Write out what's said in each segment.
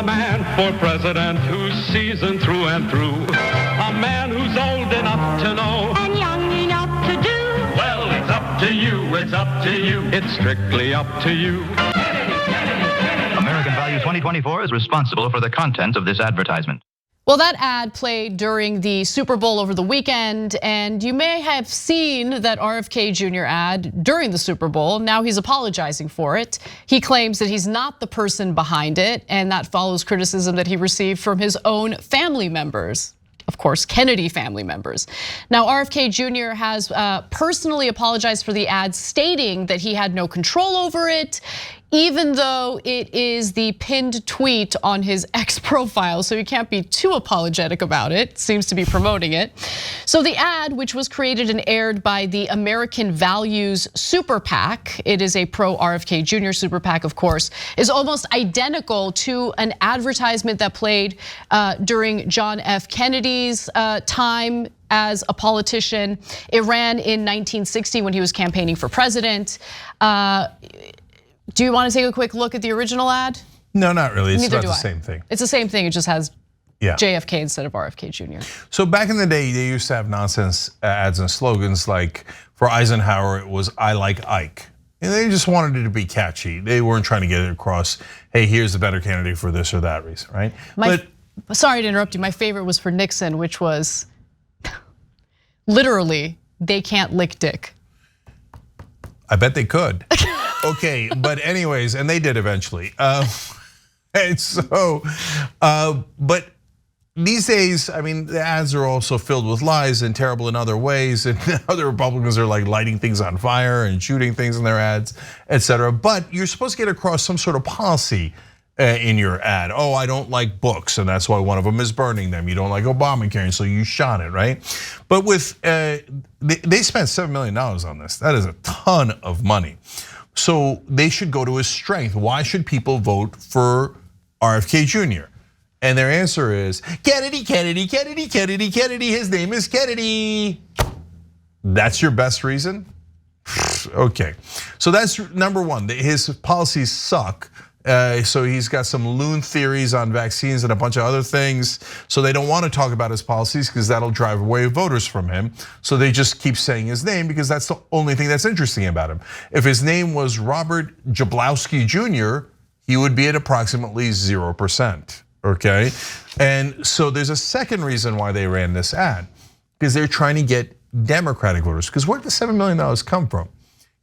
a man for president who's seasoned through and through. A man who's old enough to know and young enough to do. Well, it's up to you, it's up to you. It's strictly up to you. American Value 2024 is responsible for the content of this advertisement. Well, that ad played during the Super Bowl over the weekend, and you may have seen that RFK Jr. ad during the Super Bowl. Now he's apologizing for it. He claims that he's not the person behind it, and that follows criticism that he received from his own family members. Of course, Kennedy family members. Now, RFK Jr. has personally apologized for the ad, stating that he had no control over it, even though it is the pinned tweet on his X profile, so he can't be too apologetic about it, seems to be promoting it. So the ad, which was created and aired by the American Values Super PAC, it is a pro-RFK Jr. Super PAC, of course, is almost identical to an advertisement that played during John F. Kennedy's time as a politician. It ran in 1960 when he was campaigning for president. Do you want to take a quick look at the original ad? No, not really. It's Neither about do the I. same thing. It's the same thing. It just has JFK instead of RFK Jr. So back in the day, they used to have nonsense ads and slogans like for Eisenhower, it was "I like Ike." And they just wanted it to be catchy. They weren't trying to get it across, hey, here's the better candidate for this or that reason, right? Sorry to interrupt you. My favorite was for Nixon, which was literally, they can't lick dick. I bet they could. Okay, but anyways, and they did eventually. And so, but these days, I mean, the ads are also filled with lies and terrible in other ways. And other Republicans are like lighting things on fire and shooting things in their ads, etc. But you're supposed to get across some sort of policy in your ad. Oh, I don't like books, and that's why one of them is burning them. You don't like Obamacare, and so you shot it, right? But with they spent $7 million on this. That is a ton of money. So they should go to his strength. Why should people vote for RFK Jr.? And their answer is Kennedy, Kennedy, Kennedy, Kennedy, Kennedy. His name is Kennedy. That's your best reason? Okay, so that's number one. His policies suck. So he's got some loon theories on vaccines and a bunch of other things. So they don't want to talk about his policies because that'll drive away voters from him. So they just keep saying his name because that's the only thing that's interesting about him. If his name was Robert Jablowski Jr., he would be at approximately 0%, okay? And so there's a second reason why they ran this ad, because they're trying to get Democratic voters. Because where did the $7 million come from?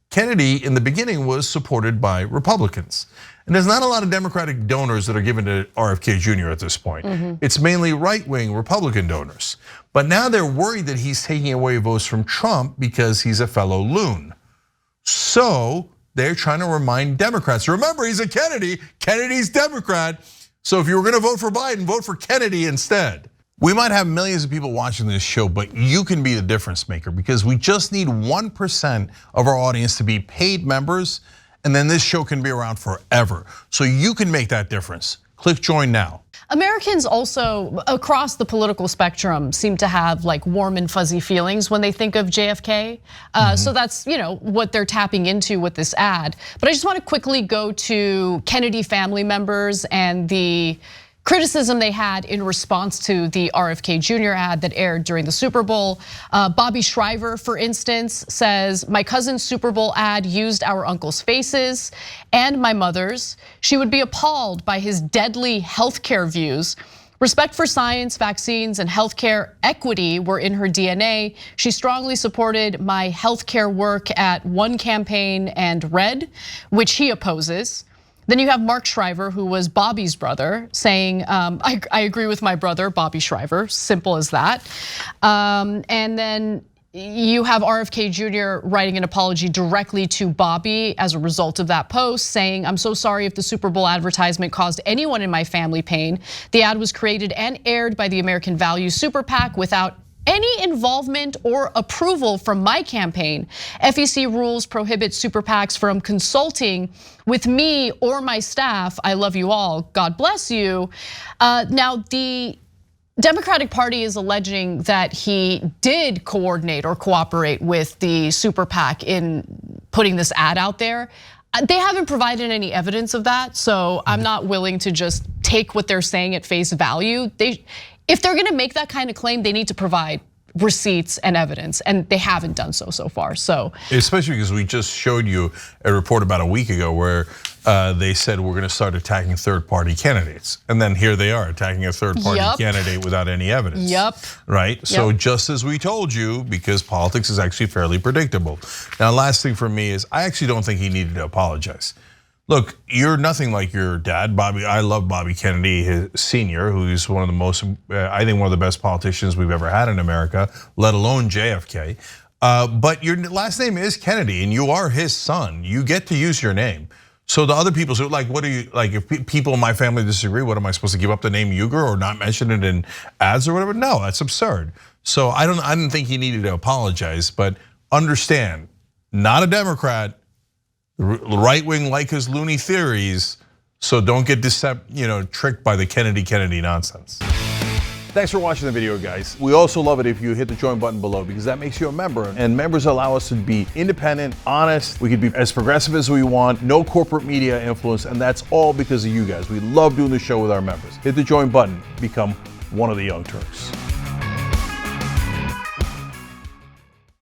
Kennedy in the beginning was supported by Republicans. And there's not a lot of Democratic donors that are given to RFK Jr. at this point. It's mainly right-wing Republican donors. But now they're worried that he's taking away votes from Trump because he's a fellow loon. So they're trying to remind Democrats, remember he's a Kennedy, Kennedy's Democrat. So if you were gonna vote for Biden, vote for Kennedy instead. We might have millions of people watching this show, but you can be the difference maker because we just need 1% of our audience to be paid members, and then this show can be around forever. So you can make that difference. Click join now. Americans also across the political spectrum seem to have like warm and fuzzy feelings when they think of JFK. So that's what they're tapping into with this ad. But I just want to quickly go to Kennedy family members and the criticism they had in response to the RFK Jr. ad that aired during the Super Bowl. Bobby Shriver, for instance, says, my cousin's Super Bowl ad used our uncle's faces and my mother's. She would be appalled by his deadly healthcare views. Respect for science, vaccines, and healthcare equity were in her DNA. She strongly supported my healthcare work at One Campaign and Red, which he opposes. Then you have Mark Shriver, who was Bobby's brother, saying, I agree with my brother, Bobby Shriver, simple as that. And then you have RFK Jr. writing an apology directly to Bobby as a result of that post, saying, I'm so sorry if the Super Bowl advertisement caused anyone in my family pain. The ad was created and aired by the American Values Super PAC without any involvement or approval from my campaign. FEC rules prohibit super PACs from consulting with me or my staff. I love you all, God bless you. Now the Democratic Party is alleging that he did coordinate or cooperate with the super PAC in putting this ad out there. They haven't provided any evidence of that, so I'm not willing to just take what they're saying at face value. If they're gonna make that kind of claim, they need to provide receipts and evidence, and they haven't done so far. So especially because we just showed you a report about a week ago where they said we're going to start attacking third-party candidates, and then here they are attacking a third-party candidate without any evidence. Right. So just as we told you, because politics is actually fairly predictable. Now, last thing for me is I actually don't think he needed to apologize. Look, you're nothing like your dad, Bobby. I love Bobby Kennedy Sr., who's one of the most, I think, one of the best politicians we've ever had in America, let alone JFK. But your last name is Kennedy, and you are his son. You get to use your name. So the other people, so like, what do you like? If people in my family disagree, what am I supposed to give up the name Uyghur or not mention it in ads or whatever? No, that's absurd. So I didn't think he needed to apologize, but understand, not a Democrat. Right wing like his loony theories, so don't get tricked by the Kennedy nonsense. Thanks for watching the video, guys. We also love it if you hit the join button below, because that makes you a member, and members allow us to be independent, honest. We can be as progressive as we want, no corporate media influence, and that's all because of you guys. We love doing the show with our members. Hit the join button, become one of the Young Turks.